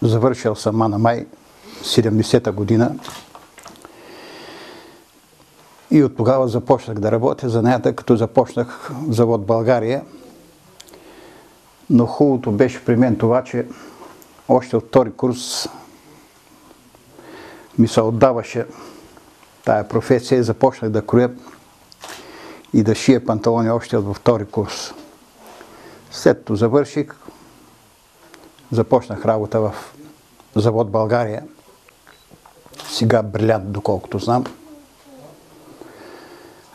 Завършил съм на май 70-та година и от тогава започнах да работя за нея, като започнах в завод България. Но хубавото беше при мен това, че още от втори курс ми се отдаваше тая професия и започнах да кроя и да шия панталони още във втори курс. След като завърших, започнах работа в завод България, сега Брилянт, доколкото знам.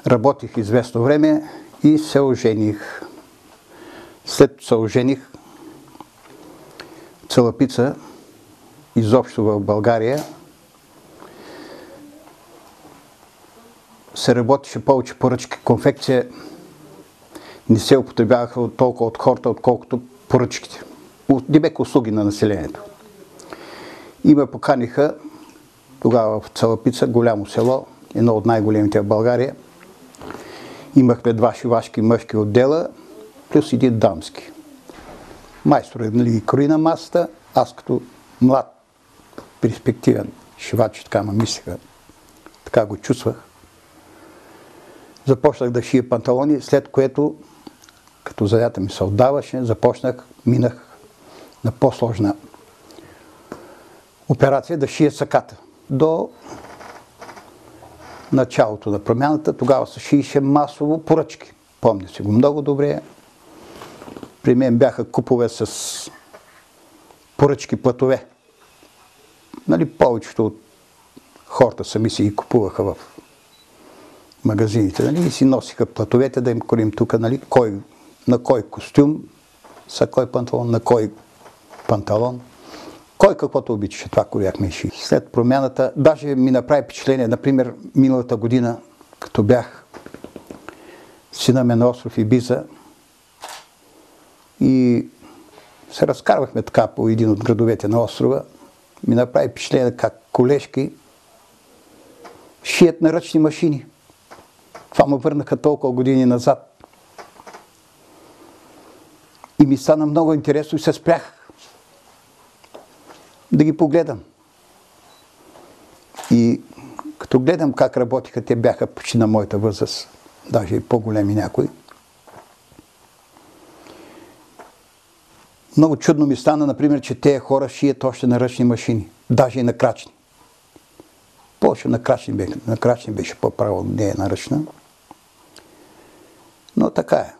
Работих известно време и се ожених. След като се ожених, Цалапица, изобщо в България, се работеше повече поръчки. Конфекция не се употребяваха толкова от хората, отколкото поръчките. Дебек услуги на населението. И ме поканиха тогава в Цалапица, голямо село, едно от най-големите в България. Имахме 2 шивашки мъжки отдела, плюс един дамски. Майстор ги крои на масата, аз като млад, перспективен шивач, така ме мислеха, така го чувствах. Започнах да шия панталони, след което, като заята ми се отдаваше, минах на по-сложна операция да шия саката. До началото на промяната, тогава се шиеше масово поръчки. Помня си го много добре. При мен бяха купове с поръчки платове. Повечето от хората сами си ги купуваха в магазините, и си носиха платовете да им корим тук, на кой костюм, са кой панталон, на кой панталон. Кой каквото обичаше, това коряхме и ши. След промяната, даже ми направи впечатление, например, миналата година, като бях сина ме на остров Ибиза и се разкарвахме така по един от градовете на острова, ми направи впечатление как колежки шият на ръчни машини. Това ме върнаха толкова години назад. И ми стана много интересно и се спрях да ги погледам. И като гледам как работиха, те бяха почти на моята възраст, даже и по-големи някои. Много чудно ми стана, например, че тези хора шият още на ръчни машини, даже и на крачни. Повече на крачни беше по-право, не е на ръчна. Но така е.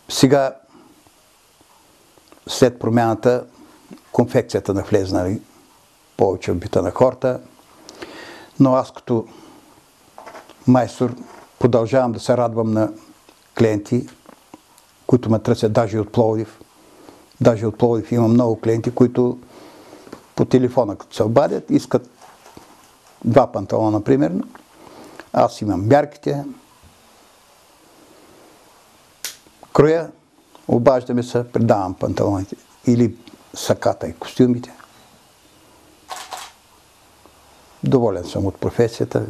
Сега, след промяната, конфекцията навлезна повече в бита на хората, но аз като майстор продължавам да се радвам на клиенти, които ме търсят даже от Пловдив. Даже от Пловдив има много клиенти, които по телефона, като се обадят, искат 2 панталона, примерно. Аз имам мярките, кроя, обаждаме се, предавам панталоните или саката и костюмите. Доволен съм от професията.